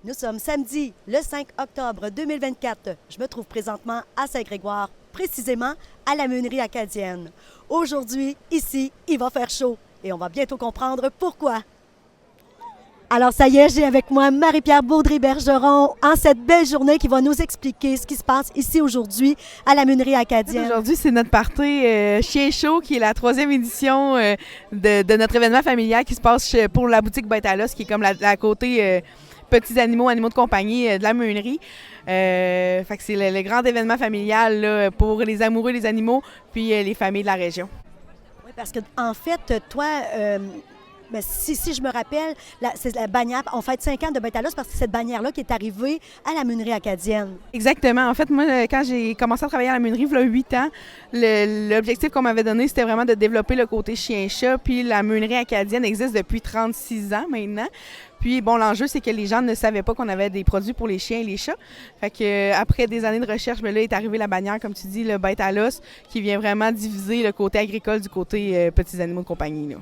Nous sommes samedi, le 5 octobre 2024. Je me trouve présentement à Saint-Grégoire, précisément à la meunerie acadienne. Aujourd'hui, ici, il va faire chaud et on va bientôt comprendre pourquoi. Alors ça y est, j'ai avec moi Marie-Pierre Baudry-Bergeron en cette belle journée qui va nous expliquer ce qui se passe ici aujourd'hui à la meunerie acadienne. Aujourd'hui, c'est notre party Chien Chaud, qui est la 3e édition de notre événement familial qui se passe pour la boutique Bête à l'os, qui est comme la côté petits animaux, animaux de compagnie de la meunerie. Fait que c'est le grand événement familial là, pour les amoureux des animaux puis les familles de la région. Oui, parce que en fait, toi, ben, si je me rappelle, c'est la bannière, on fête 5 ans de Bête à l'os parce que c'est cette bannière-là qui est arrivée à la meunerie acadienne. Exactement. En fait, moi, quand j'ai commencé à travailler à la meunerie, il y a 8 ans, l'objectif qu'on m'avait donné, c'était vraiment de développer le côté chien-chat. Puis la meunerie acadienne existe depuis 36 ans maintenant. Puis, bon, l'enjeu, c'est que les gens ne savaient pas qu'on avait des produits pour les chiens et les chats. Fait que après des années de recherche, bien là est arrivée la bannière, comme tu dis, le Bête à l'os, qui vient vraiment diviser le côté agricole du côté petits animaux de compagnie, là.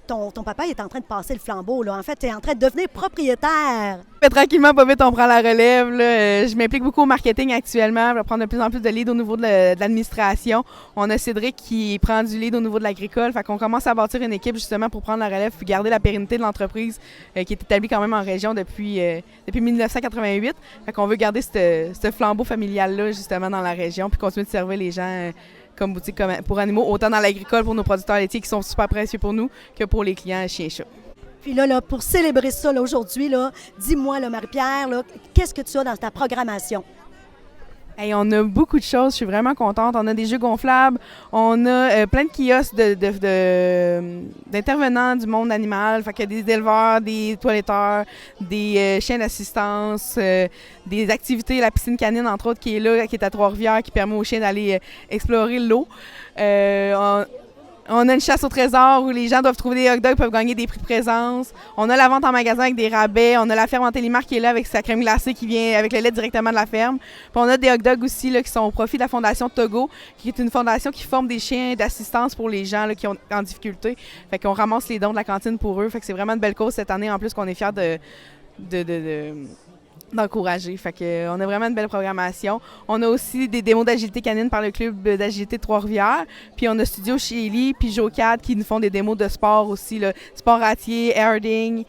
Ton papa il est en train de passer le flambeau. Là. En fait, tu es en train de devenir propriétaire. Mais tranquillement, pas vite, on prend la relève. Là. Je m'implique beaucoup au marketing actuellement. Je vais prendre de plus en plus de lead au niveau de l'administration. On a Cédric qui prend du lead au niveau de l'agricole. Fait qu'on commence à bâtir une équipe justement pour prendre la relève et garder la pérennité de l'entreprise qui est établie quand même en région depuis 1988. Fait qu'on veut garder ce flambeau familial-là justement dans la région puis continuer de servir les gens comme boutique pour animaux, autant dans l'agricole pour nos producteurs laitiers qui sont super précieux pour nous que pour les clients chiens-chats. Puis là, pour célébrer ça aujourd'hui, dis-moi, Marie-Pierre, qu'est-ce que tu as dans ta programmation? Hey, on a beaucoup de choses, je suis vraiment contente. On a des jeux gonflables, on a plein de kiosques d'intervenants du monde animal, fait qu'il y a des éleveurs, des toiletteurs, des chiens d'assistance, des activités, la piscine canine entre autres qui est là, qui est à Trois-Rivières, qui permet aux chiens d'aller explorer l'eau. On a une chasse au trésor où les gens doivent trouver des hot dogs, peuvent gagner des prix de présence. On a la vente en magasin avec des rabais. On a la ferme en Télémar qui est là avec sa crème glacée qui vient avec le lait directement de la ferme. Puis on a des hot dogs aussi là, qui sont au profit de la Fondation Togo, qui est une fondation qui forme des chiens d'assistance pour les gens là, qui ont en difficulté. Fait qu'on ramasse les dons de la cantine pour eux. Fait que c'est vraiment une belle cause cette année en plus qu'on est fiers d'encourager. Fait que, on a vraiment une belle programmation. On a aussi des démos d'agilité canine par le club d'agilité de Trois-Rivières. Puis on a Studio Chili puis Jocad qui nous font des démos de sport aussi, là. Sport ratier, airding,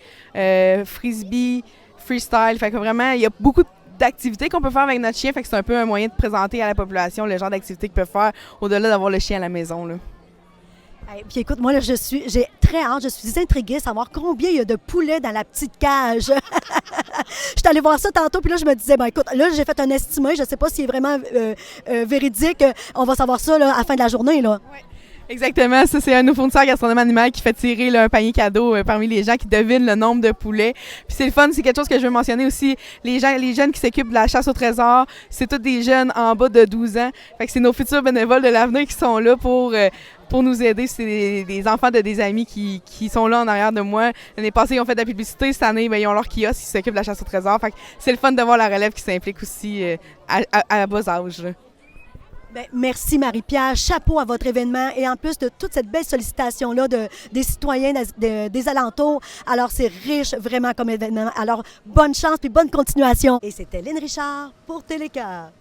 frisbee, freestyle. Fait que vraiment, il y a beaucoup d'activités qu'on peut faire avec notre chien. Fait que c'est un peu un moyen de présenter à la population le genre d'activités qu'ils peuvent faire au-delà d'avoir le chien à la maison, là. Puis écoute, moi, là, j'ai très hâte, je suis intriguée de savoir combien il y a de poulets dans la petite cage. Je suis allée voir ça tantôt, puis là, je me disais, ben écoute, là, j'ai fait un estimé, je ne sais pas s'il est vraiment véridique. On va savoir ça là, à la fin de la journée, là. Ouais. Exactement, ça c'est un de nos fournisseurs gastronomie animale qui fait tirer là, un panier cadeau parmi les gens qui devinent le nombre de poulets. Puis c'est le fun, c'est quelque chose que je veux mentionner aussi, les jeunes qui s'occupent de la chasse au trésor, c'est tous des jeunes en bas de 12 ans. Fait que c'est nos futurs bénévoles de l'avenir qui sont là pour nous aider. C'est des enfants de des amis qui sont là en arrière de moi. L'année passée, ils ont fait de la publicité. Cette année, bien, ils ont leur kiosque, ils s'occupent de la chasse au trésor. Fait que c'est le fun de voir la relève qui s'implique aussi à bas âge. Là. Bien, merci Marie-Pierre, chapeau à votre événement et en plus de toute cette belle sollicitation-là des citoyens des alentours. Alors c'est riche vraiment comme événement. Alors bonne chance et bonne continuation. Et c'était Lynn Richard pour Télécœur.